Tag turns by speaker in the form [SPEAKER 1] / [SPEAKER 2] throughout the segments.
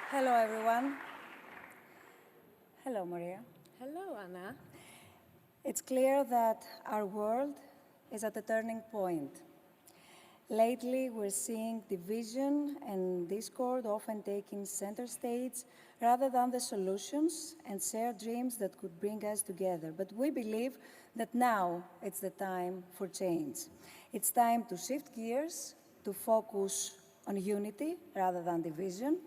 [SPEAKER 1] Hello, everyone. Hello, Maria.
[SPEAKER 2] Hello, Anna.
[SPEAKER 1] It's clear that our world is at a turning point. Lately, we're seeing division and discord often taking center stage rather than the solutions and shared dreams that could bring us together. But we believe that now it's the time for change. It's time to shift gears, to focus on unity rather than division,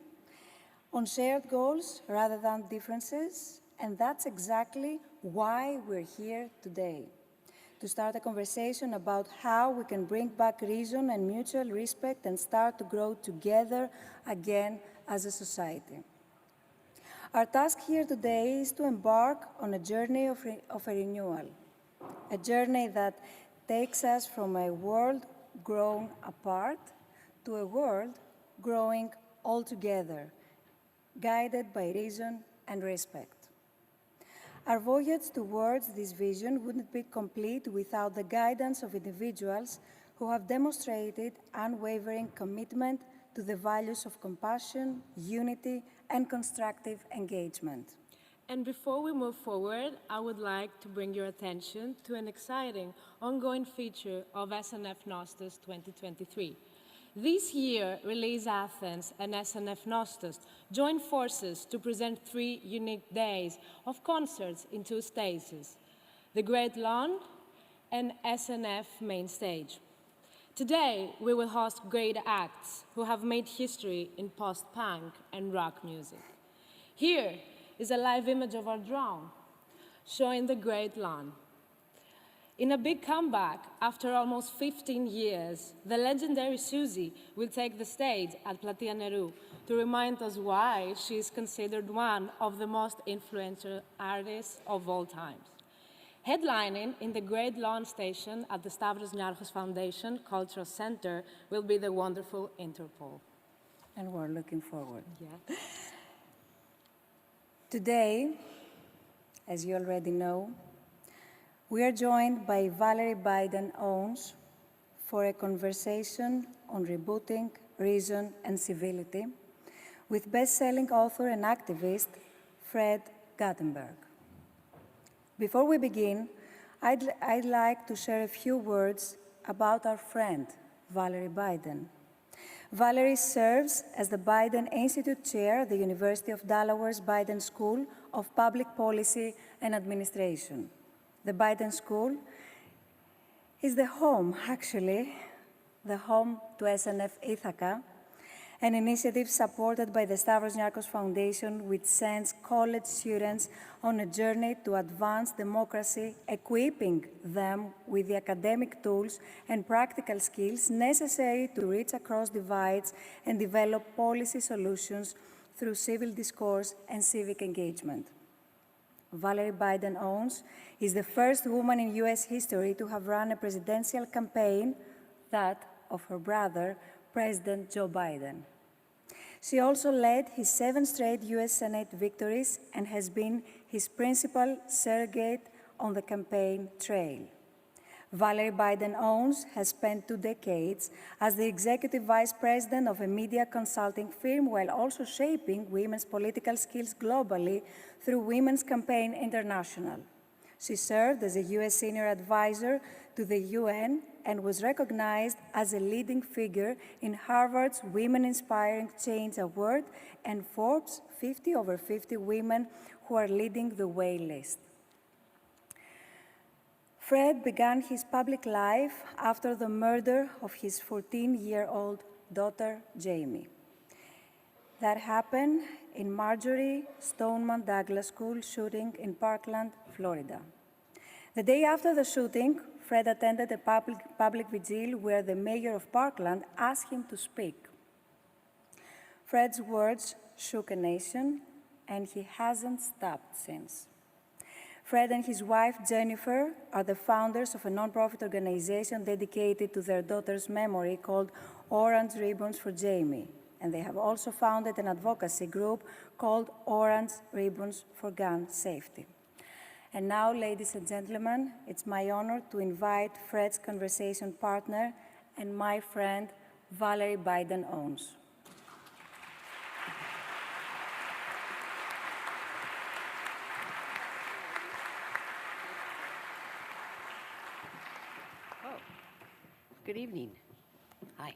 [SPEAKER 1] on shared goals rather than differences, and that's exactly why we're here today. To start a conversation about how we can bring back reason and mutual respect and start to grow together again as a society. Our task here today is to embark on a journey of a renewal, a journey that takes us from a world grown apart to a world growing all together, guided by reason and respect. Our voyage towards this vision wouldn't be complete without the guidance of individuals who have demonstrated unwavering commitment to the values of compassion, unity, and constructive engagement.
[SPEAKER 2] And before we move forward, I would like to bring your attention to an exciting ongoing feature of SNF Nostos 2023. This year, Release Athens and SNF Nostos joined forces to present 3 unique days of concerts in 2 stages, the Great Lawn and SNF Main Stage. Today, we will host great acts who have made history in post-punk and rock music. Here is a live image of our drone showing the Great Lawn. In a big comeback, after almost 15 years, the legendary Susie will take the stage at Platia Nerou to remind us why she is considered one of the most influential artists of all times. Headlining in the Great Lawn Station at the Stavros Niarchos Foundation Cultural Center will be the wonderful Interpol.
[SPEAKER 1] And we're looking forward.
[SPEAKER 2] Yeah.
[SPEAKER 1] Today, as you already know, we are joined by Valerie Biden-Owens for a conversation on rebooting reason and civility with best-selling author and activist Fred Guttenberg. Before we begin, I'd like to share a few words about our friend, Valerie Biden. Valerie serves as the Biden Institute Chair at the University of Delaware's Biden School of Public Policy and Administration. The Biden School is the home to SNF Ithaca, an initiative supported by the Stavros Niarchos Foundation, which sends college students on a journey to advance democracy, equipping them with the academic tools and practical skills necessary to reach across divides and develop policy solutions through civil discourse and civic engagement. Valerie Biden-Owens is the first woman in U.S. history to have run a presidential campaign, that of her brother, President Joe Biden. She also led his 7 straight U.S. Senate victories and has been his principal surrogate on the campaign trail. Valerie Biden-Owens has spent 2 decades as the executive vice president of a media consulting firm while also shaping women's political skills globally through Women's Campaign International. She served as a U.S. senior advisor to the UN and was recognized as a leading figure in Harvard's Women Inspiring Change Award and Forbes 50 over 50 women who are leading the way list. Fred began his public life after the murder of his 14-year-old daughter, Jamie. That happened in Marjorie Stoneman Douglas School shooting in Parkland, Florida. The day after the shooting, Fred attended a public vigil where the mayor of Parkland asked him to speak. Fred's words shook a nation, and he hasn't stopped since. Fred and his wife, Jennifer, are the founders of a nonprofit organization dedicated to their daughter's memory called Orange Ribbons for Jamie. And they have also founded an advocacy group called Orange Ribbons for Gun Safety. And now, ladies and gentlemen, it's my honor to invite Fred's conversation partner and my friend, Valerie Biden-Owens.
[SPEAKER 3] Good evening. Hi.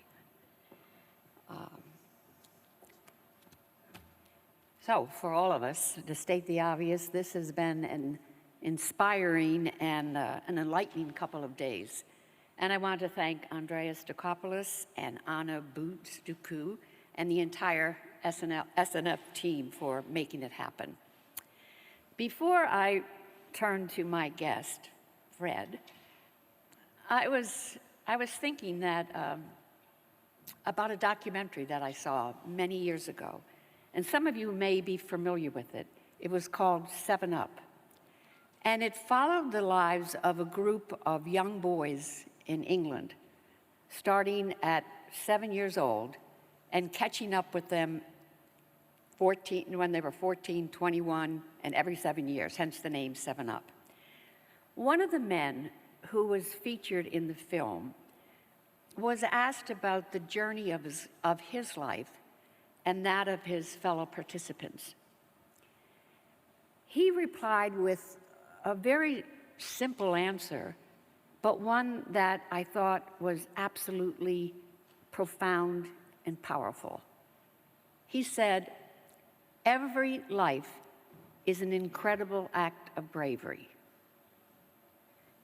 [SPEAKER 3] So, for all of us, to state the obvious, this has been an inspiring and an enlightening couple of days. And I want to thank Andreas Dukopoulos and Anna Boots-Duku and the entire SNF team for making it happen. Before I turn to my guest, Fred, I was thinking that about a documentary that I saw many years ago, and some of you may be familiar with it. It was called 7 Up, and it followed the lives of a group of young boys in England, starting at 7 years old and catching up with them when they were 14, 21, and every 7 years, hence the name 7 Up. One of the men who was featured in the film was asked about the journey of his life and that of his fellow participants. He replied with a very simple answer, but one that I thought was absolutely profound and powerful. He said, "Every life is an incredible act of bravery."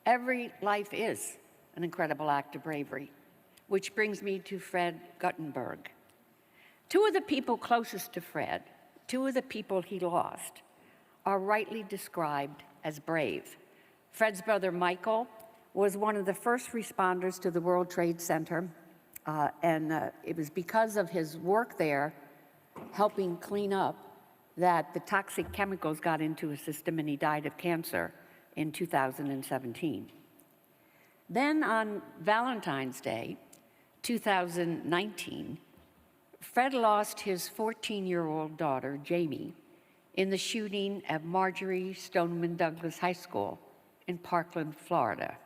[SPEAKER 3] Every life is an incredible act of bravery, which brings me to Fred Guttenberg. Two of the people closest to Fred, two of the people he lost, are rightly described as brave. Fred's brother, Michael, was one of the first responders to the World Trade Center, and it was because of his work there, helping clean up, that the toxic chemicals got into his system and he died of cancer in 2017. Then on Valentine's Day, 2019, Fred lost his 14-year-old daughter, Jamie, in the shooting at Marjory Stoneman Douglas High School in Parkland, Florida.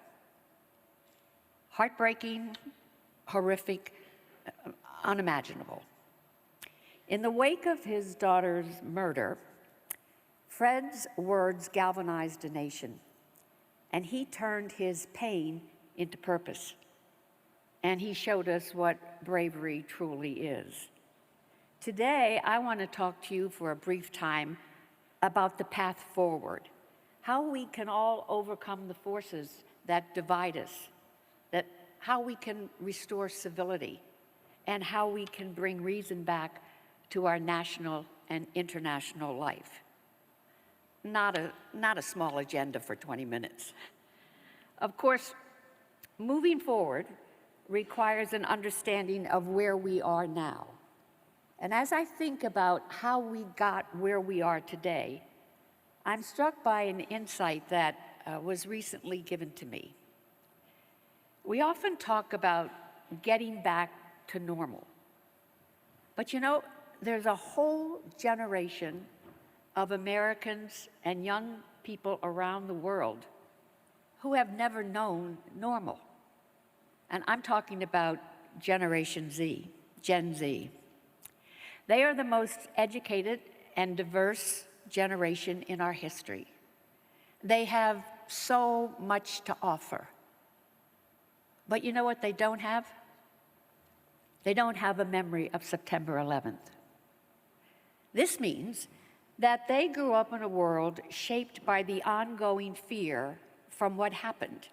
[SPEAKER 3] Heartbreaking, horrific, unimaginable. In the wake of his daughter's murder, Fred's words galvanized a nation, and he turned his pain into purpose. And he showed us what bravery truly is. Today, I want to talk to you for a brief time about the path forward, how we can all overcome the forces that divide us, how we can restore civility, and how we can bring reason back to our national and international life. Not a small agenda for 20 minutes. Of course, moving forward requires an understanding of where we are now. And as I think about how we got where we are today, I'm struck by an insight that was recently given to me. We often talk about getting back to normal. But you know, there's a whole generation of Americans and young people around the world who have never known normal. And I'm talking about Generation Z, Gen Z. They are the most educated and diverse generation in our history. They have so much to offer. But you know what they don't have? They don't have a memory of September 11th. This means that they grew up in a world shaped by the ongoing fear from what happened,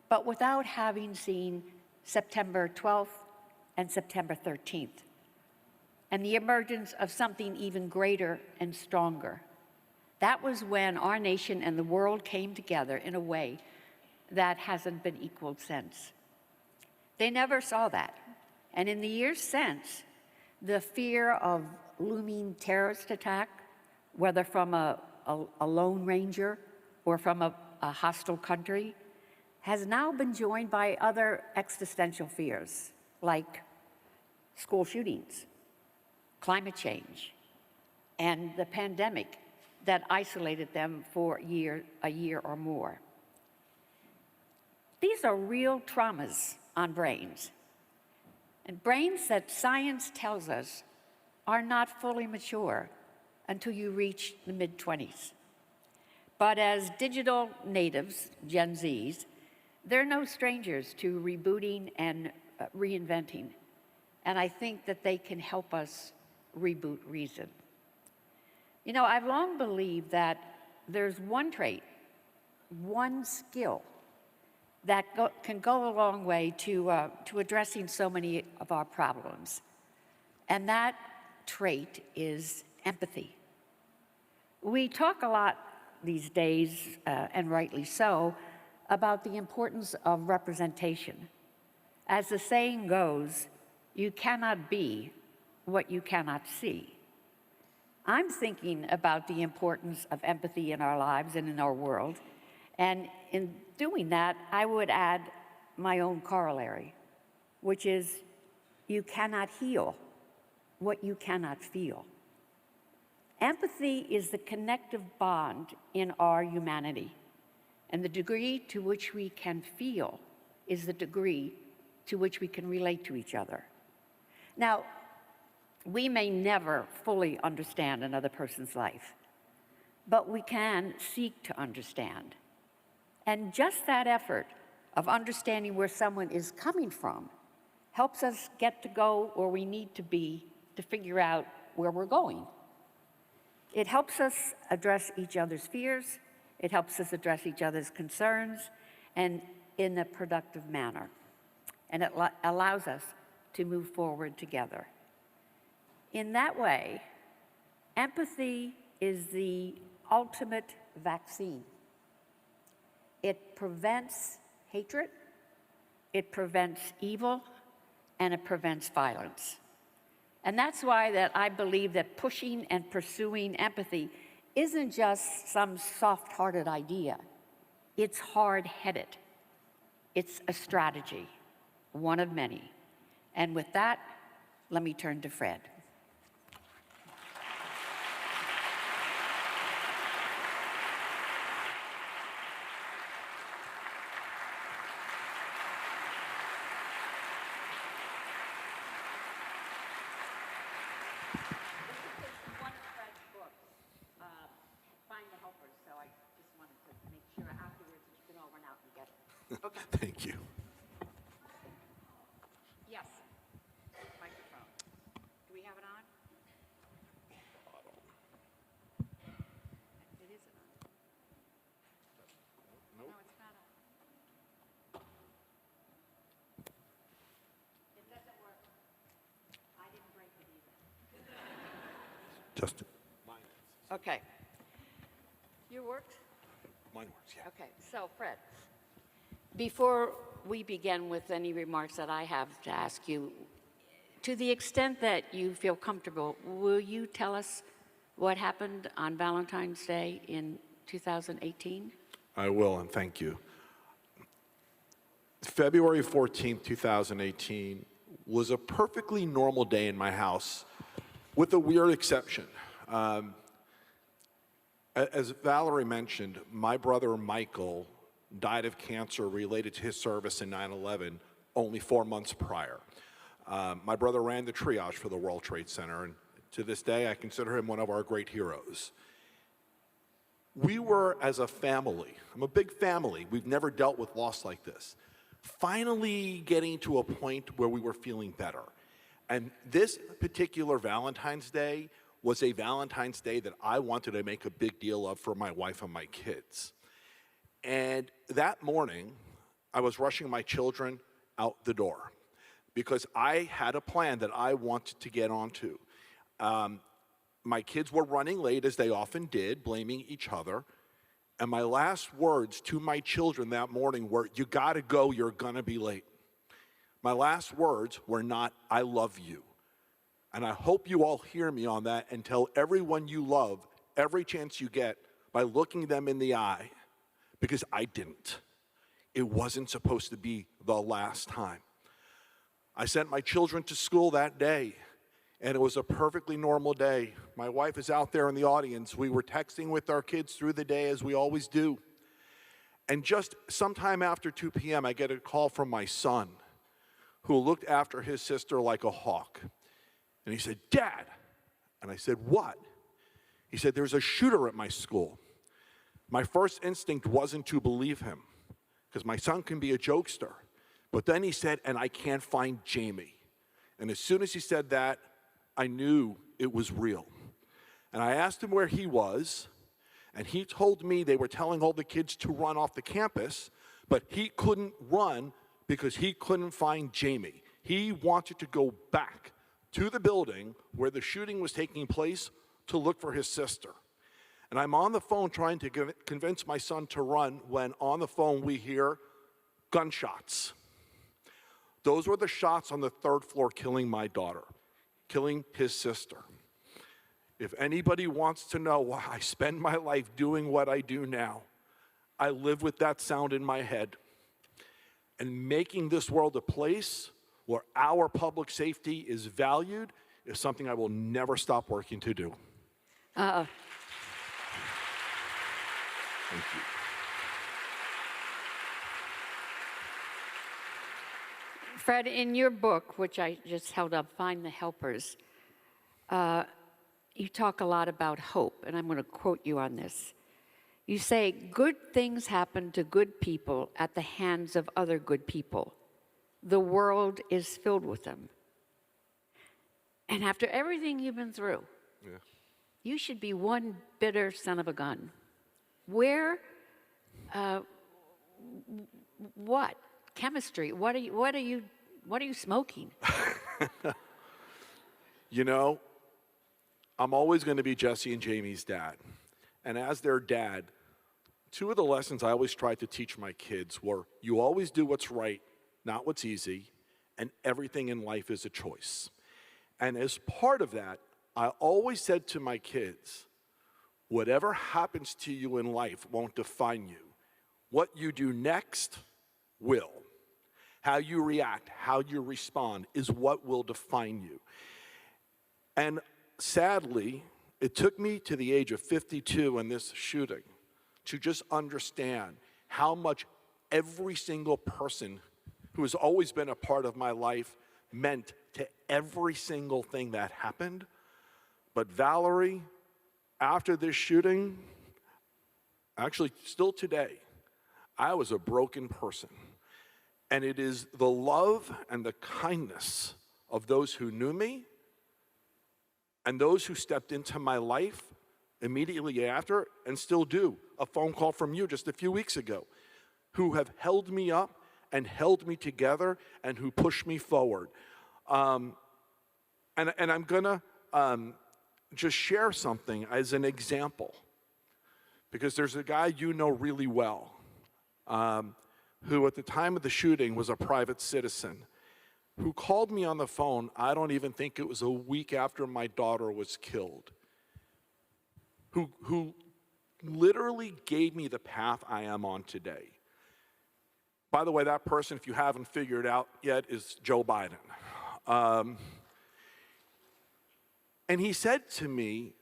[SPEAKER 3] but without having seen September 12th and September 13th, and the emergence of something even greater and stronger. That was when our nation and the world came together in a way that hasn't been equaled since. They never saw that. And in the years since, the fear of looming terrorist attack, whether from a lone ranger or from a hostile country, has now been joined by other existential fears, like school shootings, climate change, and the pandemic that isolated them for a year or more. These are real traumas on brains, and brains that science tells us are not fully mature until you reach the mid-20s. But as digital natives, Gen Zs, they're no strangers to rebooting and reinventing, and I think that they can help us reboot reason. You know, I've long believed that there's one trait, one skill that can go a long way to addressing so many of our problems. And that trait is empathy. We talk a lot these days, and rightly so, about the importance of representation. As the saying goes, you cannot be what you cannot see. I'm thinking about the importance of empathy in our lives and in our world, and in doing that, I would add my own corollary, which is you cannot heal what you cannot feel. Empathy is the connective bond in our humanity, and the degree to which we can feel is the degree to which we can relate to each other. Now, we may never fully understand another person's life, but we can seek to understand. And just that effort of understanding where someone is coming from helps us get to go where we need to be to figure out where we're going. It helps us address each other's fears, it helps us address each other's concerns, and in a productive manner. And it allows us to move forward together. In that way, empathy is the ultimate vaccine. It prevents hatred, it prevents evil, and it prevents violence. And that's why that I believe that pushing and pursuing empathy isn't just some soft-hearted idea. It's hard-headed. It's a strategy, one of many. And with that, let me turn to Fred.
[SPEAKER 4] Thank you.
[SPEAKER 3] Yes. Microphone. Do we have it on? It isn't on.
[SPEAKER 4] Nope.
[SPEAKER 3] No, it's not on. It doesn't work. I didn't break it either.
[SPEAKER 4] Justin.
[SPEAKER 3] Okay. You worked?
[SPEAKER 4] Mine works, yeah.
[SPEAKER 3] Okay, so Fred, before we begin with any remarks that I have to ask you, to the extent that you feel comfortable, will you tell us what happened on Valentine's Day in 2018?
[SPEAKER 4] I will, and thank you. February 14th, 2018 was a perfectly normal day in my house, with a weird exception. As Valerie mentioned, my brother Michael died of cancer related to his service in 9/11 only 4 months prior. My brother ran the triage for the World Trade Center, and to this day, I consider him one of our great heroes. We were, as a family, I'm a big family, we've never dealt with loss like this, finally getting to a point where we were feeling better. And this particular Valentine's Day was a Valentine's Day that I wanted to make a big deal of for my wife and my kids. And that morning, I was rushing my children out the door because I had a plan that I wanted to get onto. My kids were running late, as they often did, blaming each other. And my last words to my children that morning were, "You gotta go, you're gonna be late." My last words were not, "I love you." And I hope you all hear me on that and tell everyone you love every chance you get by looking them in the eye, because I didn't. It wasn't supposed to be the last time. I sent my children to school that day, And it was a perfectly normal day. My wife is out there in the audience. We were texting with our kids through the day, as we always do. And just sometime after 2 p.m., I get a call from my son, who looked after his sister like a hawk. And he said, "Dad." And I said, "What?" He said, "There's a shooter at my school." My first instinct wasn't to believe him, because my son can be a jokester. But then he said, "And I can't find Jamie." And as soon as he said that, I knew it was real. And I asked him where he was, and he told me they were telling all the kids to run off the campus, but he couldn't run because he couldn't find Jamie. He wanted to go back to the building where the shooting was taking place to look for his sister. And I'm on the phone trying to convince my son to run when on the phone we hear gunshots. Those were the shots on the 3rd floor killing my daughter, killing his sister. If anybody wants to know why I spend my life doing what I do now, I live with that sound in my head. And making this world a place where our public safety is valued is something I will never stop working to do. Thank you.
[SPEAKER 3] Fred, in your book, which I just held up, Find the Helpers, you talk a lot about hope, and I'm going to quote you on this. You say, "Good things happen to good people at the hands of other good people. The world is filled with them." And after everything you've been through, you should be one bitter son of a gun. Where, what? Chemistry? What are you smoking?
[SPEAKER 4] You know, I'm always going to be Jesse and Jamie's dad. And as their dad, 2 of the lessons I always tried to teach my kids were, you always do what's right, not what's easy, and everything in life is a choice. And as part of that, I always said to my kids, whatever happens to you in life won't define you. What you do next will. How you react, how you respond is what will define you. And sadly, it took me to the age of 52 in this shooting to just understand how much every single person who has always been a part of my life meant to every single thing that happened. But Valerie, after this shooting, actually still today, I was a broken person. And it is the love and the kindness of those who knew me and those who stepped into my life immediately after and still do. A phone call from you just a few weeks ago, who have held me up and held me together and who pushed me forward. And I'm gonna just share something as an example, because there's a guy you know really well, who at the time of the shooting was a private citizen, who called me on the phone, I don't even think it was a week after my daughter was killed, who literally gave me the path I am on today. By the way, that person, if you haven't figured out yet, is Joe Biden. And he said to me,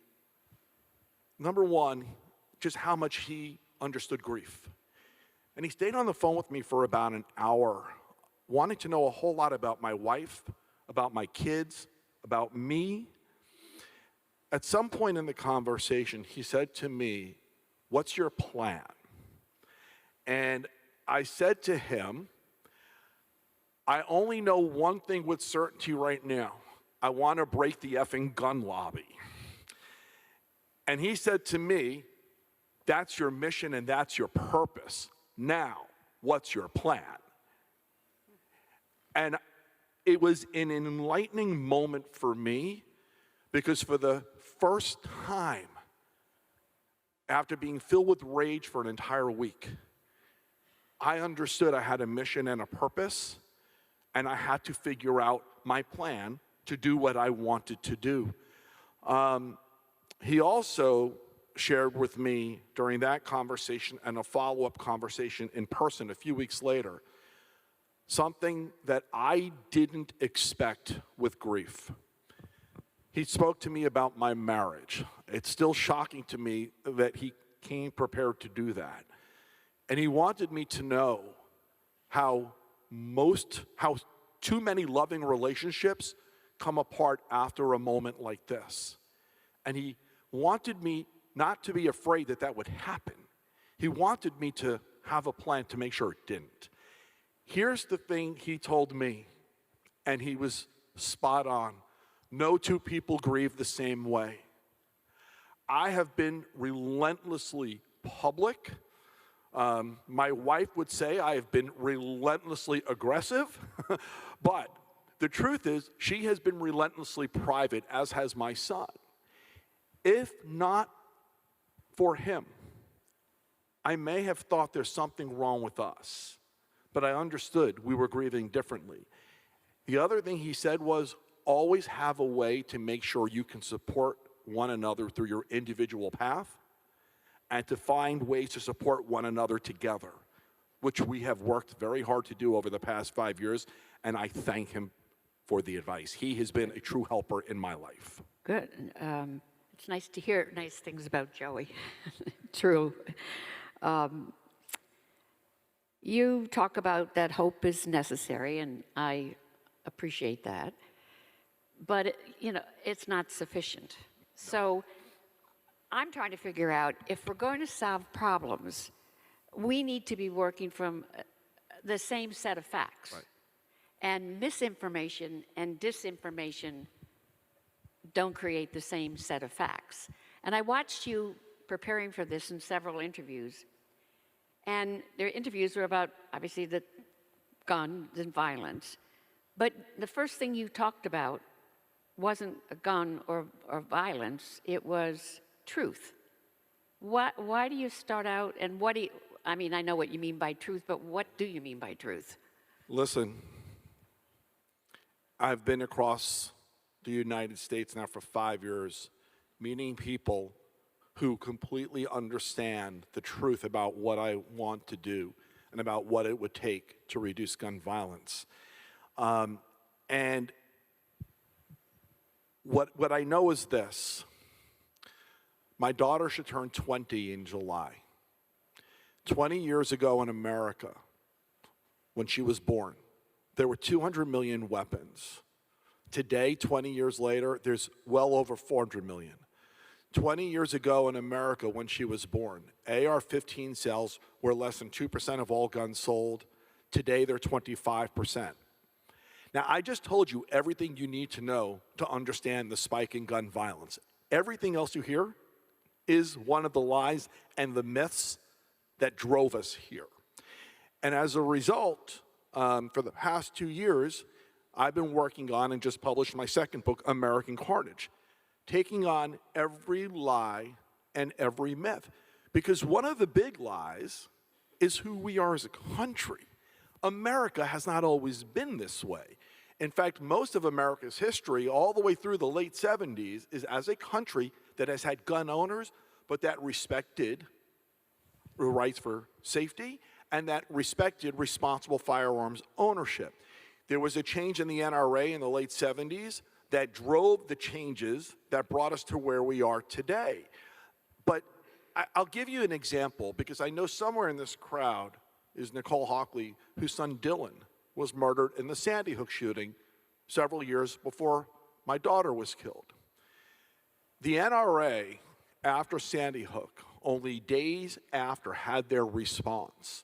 [SPEAKER 4] number one, just how much he understood grief. And he stayed on the phone with me for about an hour, wanting to know a whole lot about my wife, about my kids, about me. At some point in the conversation, he said to me, "What's your plan?" And I said to him, "I only know one thing with certainty right now. I want to break the effing gun lobby." And he said to me, "That's your mission and that's your purpose. Now, what's your plan?" And it was an enlightening moment for me, because for the first time, after being filled with rage for an entire week, I understood I had a mission and a purpose, and I had to figure out my plan to do what I wanted to do. He also shared with me during that conversation and a follow-up conversation in person a few weeks later, something that I didn't expect with grief. He spoke to me about my marriage. It's still shocking to me that he came prepared to do that. And he wanted me to know how too many loving relationships come apart after a moment like this. And he wanted me not to be afraid that that would happen. He wanted me to have a plan to make sure it didn't. Here's the thing he told me, and he was spot on. No two people grieve the same way. I have been relentlessly public. My wife would say I have been relentlessly aggressive, but the truth is she has been relentlessly private, as has my son. If not for him, I may have thought there's something wrong with us, but I understood we were grieving differently. The other thing he said was, always have a way to make sure you can support one another through your individual path, and to find ways to support one another together, which we have worked very hard to do over the past 5 years, and I thank him for the advice. He has been a true helper in my life.
[SPEAKER 3] Good. It's nice to hear nice things about Joey. True. You talk about that hope is necessary, and I appreciate that. But, it's not sufficient. So I'm trying to figure out, if we're going to solve problems, we need to be working from the same set of facts.
[SPEAKER 4] Right.
[SPEAKER 3] And misinformation and disinformation don't create the same set of facts. And I watched you preparing for this in several interviews. And their interviews were about, obviously, the guns and violence. But the first thing you talked about wasn't a gun or violence, it was truth. Why do you start out, and I know what you mean by truth, but what do you mean by truth?
[SPEAKER 4] Listen, I've been across the United States now for 5 years, meeting people who completely understand the truth about what I want to do and about what it would take to reduce gun violence. And what I know is this. My daughter should turn 20 in July. 20 years ago in America, when she was born, there were 200 million weapons. Today, 20 years later, there's well over 400 million. 20 years ago in America, when she was born, AR-15 sales were less than 2% of all guns sold. Today, they're 25%. Now, I just told you everything you need to know to understand the spike in gun violence. Everything else you hear is one of the lies and the myths that drove us here. And as a result, for the past 2 years, I've been working on and just published my second book, American Carnage, taking on every lie and every myth. Because one of the big lies is who we are as a country. America has not always been this way. In fact, most of America's history, all the way through the late 70s, is as a country that has had gun owners, but that respected the rights for safety and that respected responsible firearms ownership. There was a change in the NRA in the late 70s that drove the changes that brought us to where we are today. But I'll give you an example, because I know somewhere in this crowd is Nicole Hockley, whose son Dylan was murdered in the Sandy Hook shooting several years before my daughter was killed. The NRA, after Sandy Hook, only days after, had their response.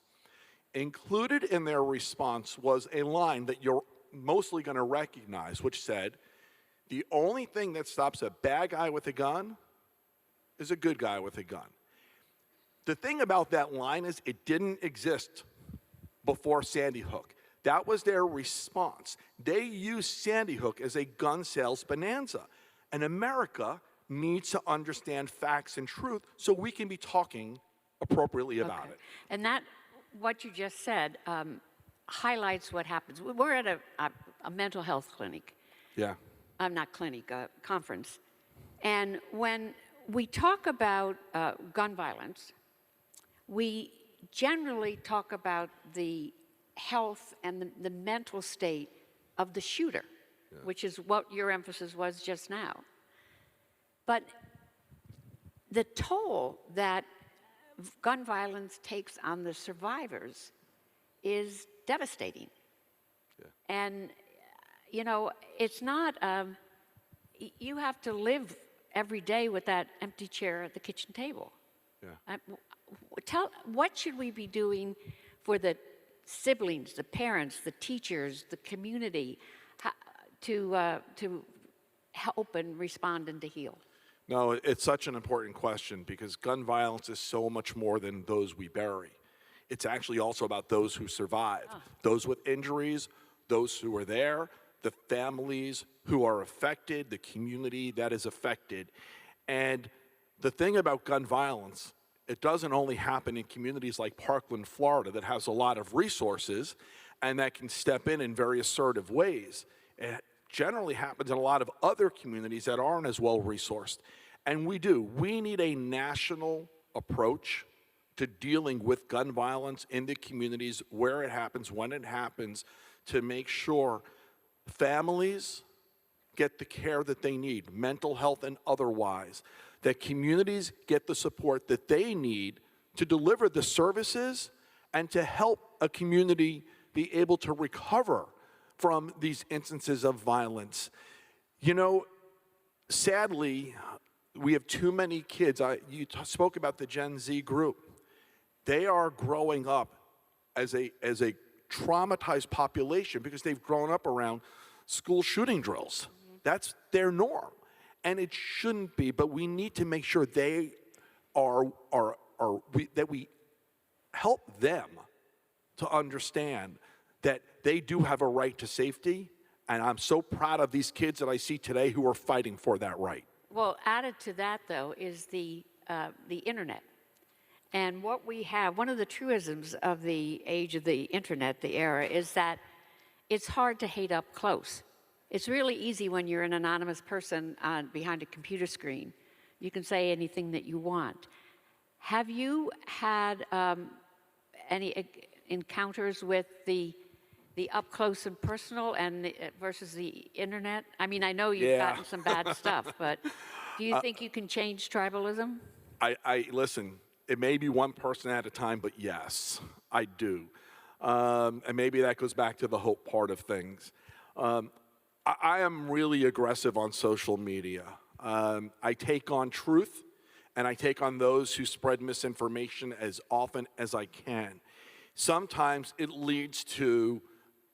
[SPEAKER 4] Included in their response was a line that you're mostly going to recognize, which said, the only thing that stops a bad guy with a gun is a good guy with a gun. The thing about that line is it didn't exist before Sandy Hook. That was their response. They used Sandy Hook as a gun sales bonanza. And America needs to understand facts and truth so we can be talking appropriately about it.
[SPEAKER 3] And that, what you just said, highlights what happens. We're at a mental health clinic.
[SPEAKER 4] Yeah.
[SPEAKER 3] Not clinic, a conference. And when we talk about gun violence, we generally talk about the health and the mental state of the shooter, which is what your emphasis was just now. But the toll that gun violence takes on the survivors is devastating. And, you know, it's not, you have to live every day with that empty chair at the kitchen table.
[SPEAKER 4] Yeah.
[SPEAKER 3] What should we be doing for the siblings, the parents, the teachers, the community, to help and respond and to heal?
[SPEAKER 4] No, it's such an important question because gun violence is so much more than those we bury. It's actually also about those who survive, those with injuries, those who are there, the families who are affected, the community that is affected. And the thing about gun violence, it doesn't only happen in communities like Parkland, Florida, that has a lot of resources and that can step in very assertive ways. It generally happens in a lot of other communities that aren't as well resourced. And we need a national approach to dealing with gun violence in the communities where it happens, when it happens, to make sure families get the care that they need, mental health and otherwise, that communities get the support that they need to deliver the services and to help a community be able to recover from these instances of violence. You know, sadly, we have too many kids. You spoke about the Gen Z group. They are growing up as a traumatized population because they've grown up around school shooting drills. That's their norm. And it shouldn't be, but we need to make sure they that we help them to understand that they do have a right to safety. And I'm so proud of these kids that I see today who are fighting for that right.
[SPEAKER 3] Well, added to that, though, is the internet. And what we have, one of the truisms of the age of the internet, the era, is that it's hard to hate up close. It's really easy when you're an anonymous person behind a computer screen. You can say anything that you want. Have you had any encounters with the up close and personal and versus the internet? I mean, I know you've gotten some bad stuff, but do you think you can change tribalism?
[SPEAKER 4] I listen. It may be one person at a time, but yes, I do. And maybe that goes back to the hope part of things. I am really aggressive on social media. I take on truth, and I take on those who spread misinformation as often as I can. Sometimes it leads to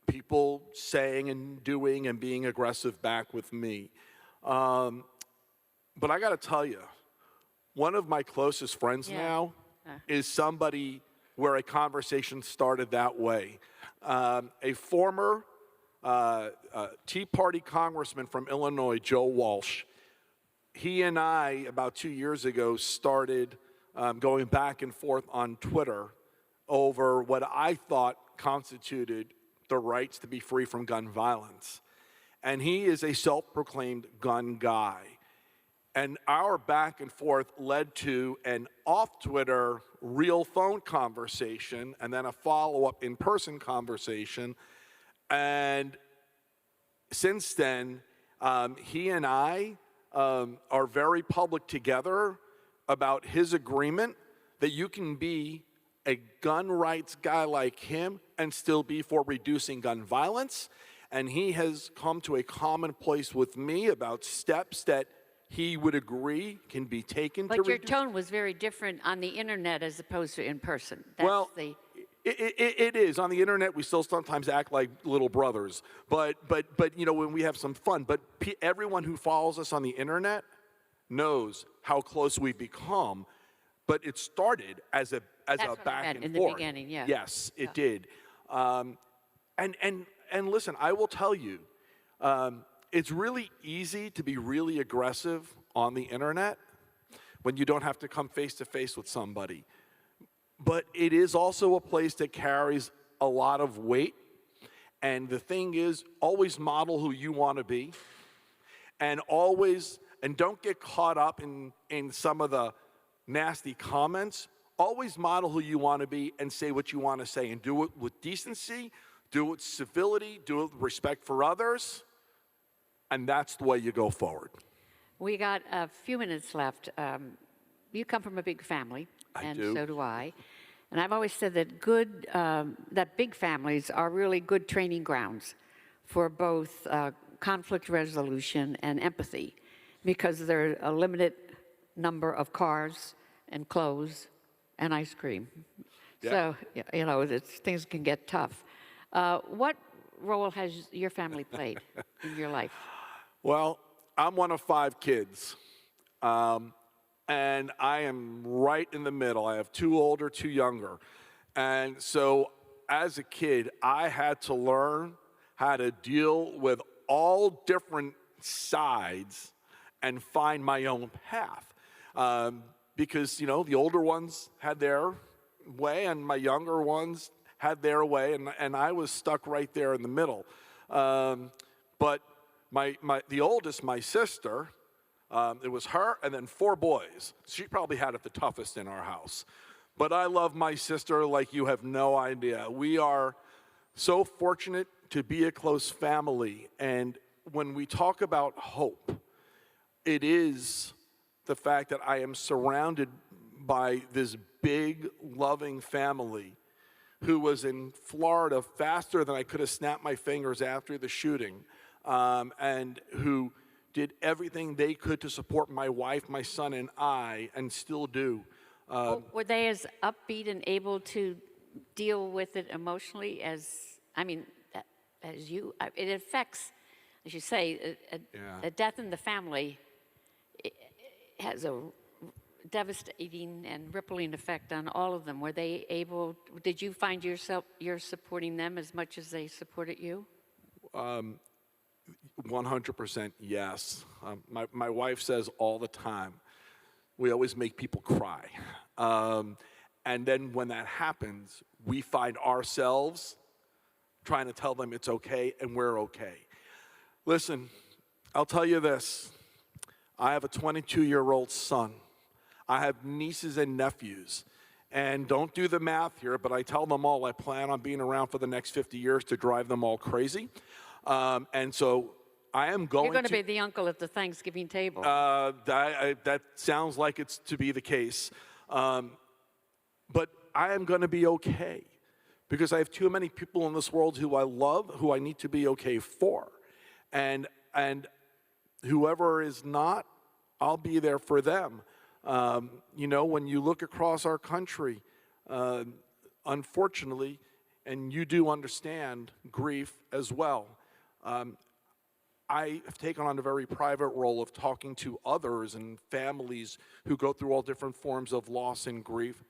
[SPEAKER 4] people saying and doing and being aggressive back with me. But I got to tell you, one of my closest friends now is somebody where a conversation started that way. A former Tea Party congressman from Illinois, Joe Walsh, he and I, about 2 years ago, started going back and forth on Twitter over what I thought constituted the rights to be free from gun violence. And he is a self-proclaimed gun guy. And our back and forth led to an off-Twitter real phone conversation and then a follow-up in-person conversation. And since then, he and I are very public together about his agreement that you can be a gun rights guy like him and still be for reducing gun violence. And he has come to a common place with me about steps that he would agree can be taken to reduce.
[SPEAKER 3] But your tone was very different on the internet as opposed to in person.
[SPEAKER 4] It is. On the internet, we still sometimes act like little brothers. But you know, when we have some fun. But everyone who follows us on the internet knows how close we've become. But it started as a back and forth.
[SPEAKER 3] In the beginning, yeah.
[SPEAKER 4] Yes, it did. And listen, I will tell you, it's really easy to be really aggressive on the internet when you don't have to come face to face with somebody. But it is also a place that carries a lot of weight. And the thing is, always model who you want to be. And don't get caught up in some of the nasty comments. Always model who you want to be and say what you want to say. And do it with decency, do it with civility, do it with respect for others. And that's the way you go forward.
[SPEAKER 3] We got a few minutes left. You come from a big family, and
[SPEAKER 4] do.
[SPEAKER 3] so do I. And I've always said that that big families are really good training grounds for both conflict resolution and empathy, because there are a limited number of cars and clothes and ice cream.
[SPEAKER 4] Yeah.
[SPEAKER 3] So, you know, things can get tough. What role has your family played in your life?
[SPEAKER 4] Well, I'm one of 5 kids, and I am right in the middle. I have 2 older, 2 younger. And so as a kid, I had to learn how to deal with all different sides and find my own path. Because, you know, the older ones had their way and my younger ones had their way, and I was stuck right there in the middle. But the oldest, my sister, it was her and then 4 boys. She probably had it the toughest in our house. But I love my sister like you have no idea. We are so fortunate to be a close family. And when we talk about hope, it is the fact that I am surrounded by this big, loving family who was in Florida faster than I could have snapped my fingers after the shooting, and who did everything they could to support my wife, my son, and I, and still do.
[SPEAKER 3] Were they as upbeat and able to deal with it emotionally as you? It affects, as you say, a death in the family has a devastating and rippling effect on all of them. Were they able, did you find you're supporting them as much as they supported you?
[SPEAKER 4] 100% yes. My wife says all the time, we always make people cry. And then when that happens, we find ourselves trying to tell them it's okay and we're okay. Listen, I'll tell you this. I have a 22-year-old son. I have nieces and nephews. And don't do the math here, but I tell them all I plan on being around for the next 50 years to drive them all crazy. And so I am going to...
[SPEAKER 3] You're going to be the uncle at the Thanksgiving table.
[SPEAKER 4] That sounds like it's to be the case. But I am going to be okay because I have too many people in this world who I love, who I need to be okay for. And whoever is not, I'll be there for them. You know, when you look across our country, unfortunately, and you do understand grief as well, I have taken on a very private role of talking to others and families who go through all different forms of loss and grief,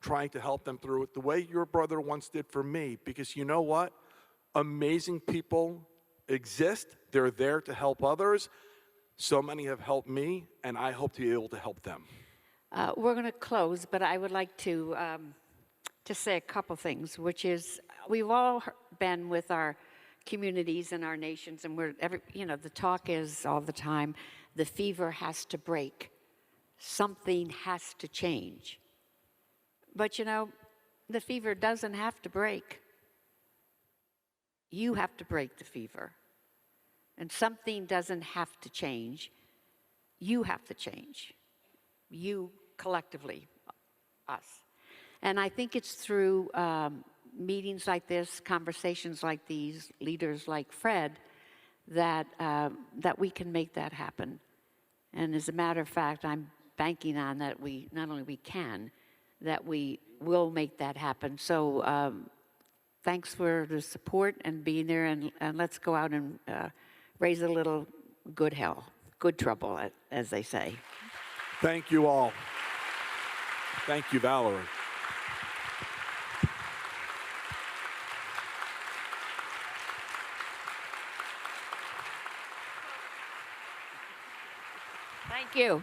[SPEAKER 4] trying to help them through it the way your brother once did for me. Because you know what? Amazing people exist. They're there to help others. So many have helped me, and I hope to be able to help them.
[SPEAKER 3] We're going to close, but I would like to say a couple things, which is we've all been with our communities and our nations, and the talk is all the time, the fever has to break. Something has to change. But you know, the fever doesn't have to break. You have to break the fever. And something doesn't have to change. You have to change. You collectively, us. And I think it's through meetings like this, conversations like these, leaders like Fred, that we can make that happen. And as a matter of fact, I'm banking on that we, not only we can, that we will make that happen. So thanks for the support and being there, and let's go out and raise a little good trouble, as they say.
[SPEAKER 4] Thank you all. Thank you, Valerie.
[SPEAKER 3] Thank you.